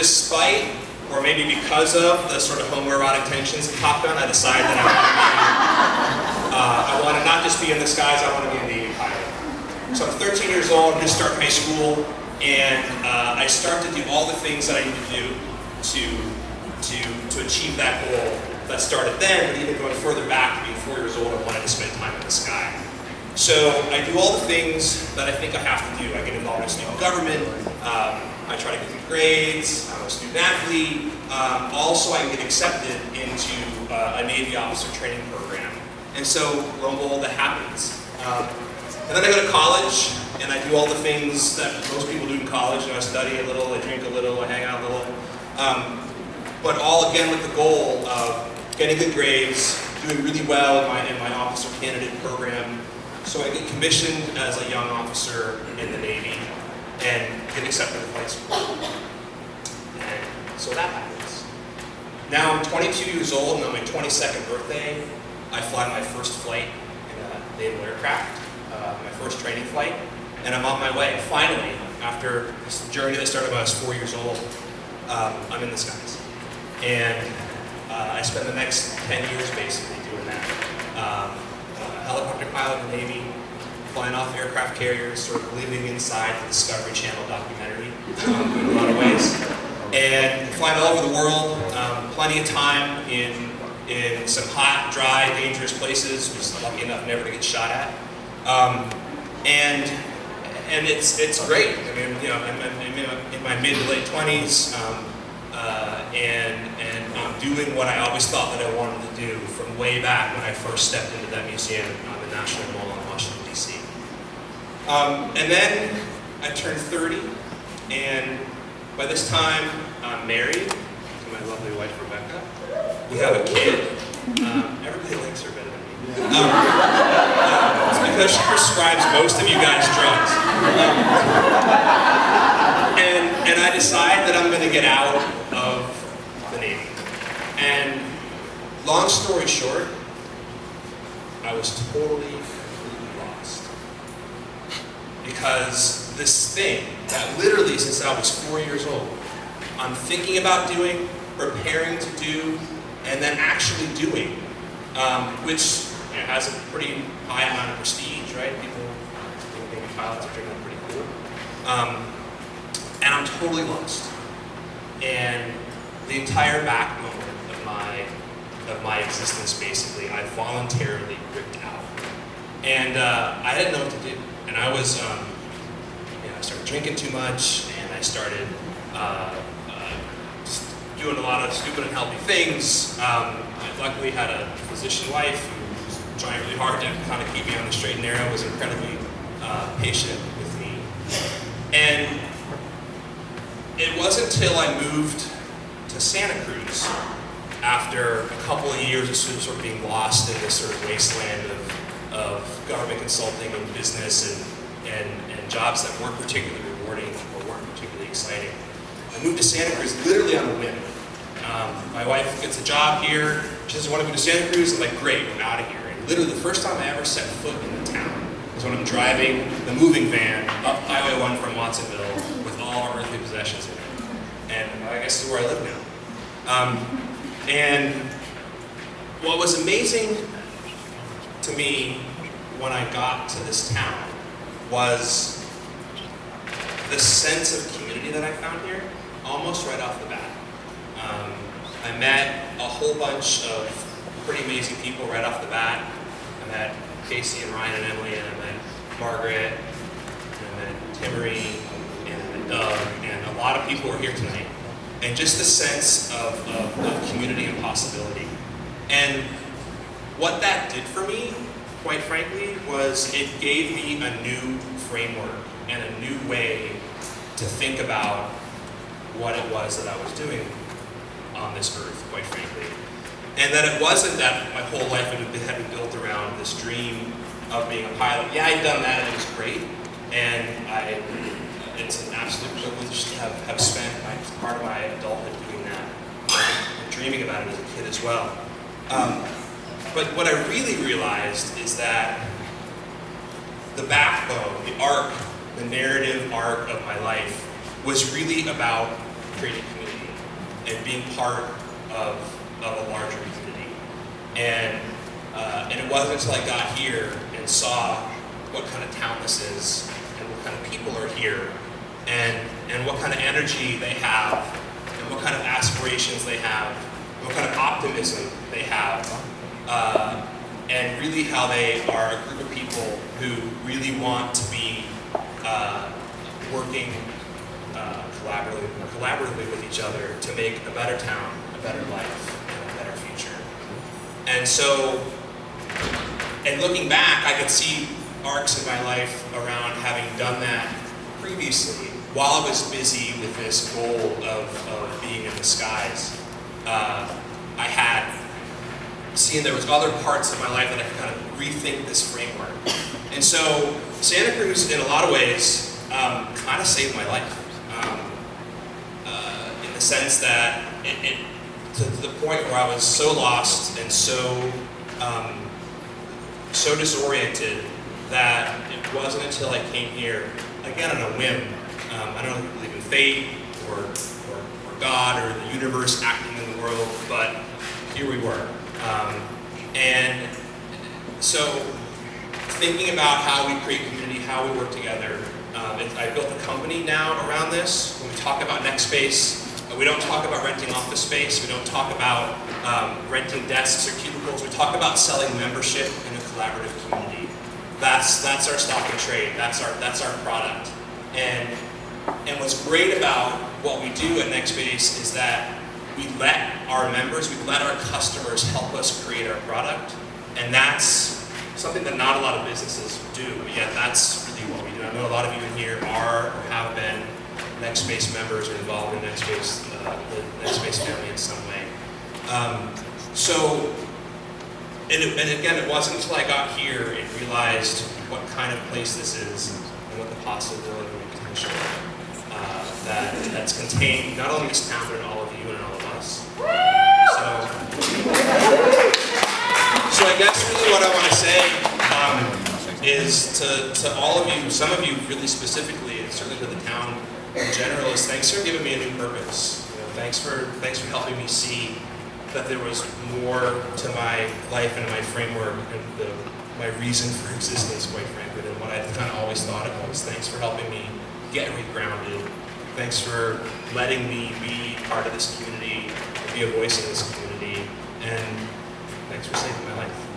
despite, or maybe because of, the sort of homoerotic tensions in Top Gun, I decided that I want to not just be in the skies, I want to be a Navy pilot. So I'm 13 years old, I'm just starting high school, and I start to do all the things that I need to do to achieve that goal that started then, but even going further back to being 4 years old, I wanted to spend time in the sky. So I do all the things that I think I have to do. I get involved in student government, I try to get good grades, I'm a student athlete, also I can get accepted into a Navy officer training program. And so, lo and behold, that happens. And then I go to college, and I do all the things that most people do in college. You know, I study a little, I drink a little, I hang out a little. But all again with the goal of getting good grades, doing really well in my officer candidate program. So I get commissioned as a young officer in the Navy and get accepted to flight school. And so that happens. Now I'm 22 years old, and on my 22nd birthday, I fly my first flight in a naval aircraft, my first training flight, and I'm on my way. Finally, after this journey that started when I was 4 years old, I'm in the skies. And I spent the next 10 years basically doing that. Helicopter pilot in the Navy, flying off aircraft carriers, sort of living inside the Discovery Channel documentary in a lot of ways. And flying all over the world, plenty of time in some hot, dry, dangerous places. Was lucky enough never to get shot at. And it's great. I mean, you know, I'm in my mid to late 20s, and I'm doing what I always thought that I wanted to do from way back when I first stepped into that museum on the National Mall in Washington, D.C. And then I turned 30, and by this time I'm married to my lovely wife, Rebecca. We have a kid. Everybody likes her better than me. It's because she prescribes most of you guys drugs. And I decide that I'm going to get out of the Navy. And long story short, I was totally lost. Because this thing that literally since I was 4 years old, I'm thinking about doing, preparing to do, and then actually doing, which has a pretty high amount of prestige, right? People think Navy pilots are generally pretty cool. And I'm totally lost. And the entire backbone of my existence, basically, I voluntarily ripped out. And I didn't know what to do. And I was, I started drinking too much, and I started just doing a lot of stupid and unhealthy things. I luckily had a physician wife who was trying really hard to kind of keep me on the straight and narrow, was incredibly patient with me. And it wasn't until I moved to Santa Cruz after a couple of years of sort of being lost in this sort of wasteland of government consulting and business and jobs that weren't particularly rewarding or weren't particularly exciting. I moved to Santa Cruz literally on a whim. My wife gets a job here, she doesn't want to move to Santa Cruz, I'm like, great, I'm out of here. And literally the first time I ever set foot in the town was when I'm driving the moving van up Highway 1 from Watsonville with all our earthly possessions in it. And I guess this is where I live now. And what was amazing to me when I got to this town was the sense of community that I found here, almost right off the bat. I met a whole bunch of pretty amazing people right off the bat. I met Casey and Ryan and Emily, and I met Margaret, and I met Timmery, and I met Doug, and a lot of people who are here tonight. And just the sense of community and possibility. And what that did for me, quite frankly, was it gave me a new framework and a new way to think about what it was that I was doing on this earth, quite frankly. And that it wasn't that my whole life had been built around this dream of being a pilot. Yeah, I'd done that and it was great. And it's an absolute privilege to have spent part of my adulthood doing that, and dreaming about it as a kid as well. But what I really realized is that the backbone, the arc, the narrative arc of my life was really about creating community. and being part of a larger community. And it wasn't until I got here and saw what kind of town this is, and what kind of people are here, and what kind of energy they have, and what kind of aspirations they have, and what kind of optimism they have, and really how they are a group of people who really want to be working collaboratively with each other to make a better town, a better life, and a better future. And so, and looking back, I could see arcs in my life around having done that previously while I was busy with this goal of being in the skies. I had seen there was other parts of my life that I could kind of rethink this framework. And so Santa Cruz, in a lot of ways, kind of saved my life. In the sense that it to the point where I was so lost and so disoriented that it wasn't until I came here, again on a whim. I don't believe in fate or God or the universe acting in the world, but here we were. And so thinking about how we create community, how we work together, I built a company now around this. When we talk about NextSpace, we don't talk about renting office space. We don't talk about renting desks or cubicles. We talk about selling membership in a collaborative community. That's our stock and trade. That's our product. And what's great about what we do at NextSpace is that we let our members, we let our customers help us create our product. And that's something that not a lot of businesses do, but yet that's really what we do. I know a lot of you in here are or have been NextSpace members or involved in NextSpace, the NextSpace family in some way. And again, it wasn't until I got here and realized what kind of place this is and what the possibility and potential that's contained, not only in this town, but in all of you and in all of us. So I guess really what I want to say is to all of you, some of you really specifically, and certainly to the town in general, is thanks for giving me a new purpose. You know, thanks for helping me see that there was more to my life and my framework and my reason for existence, quite frankly, than what I kind of always thought it was. Thanks for helping me get regrounded. Thanks for letting me be part of this community, be a voice in this community, and thanks for saving my life.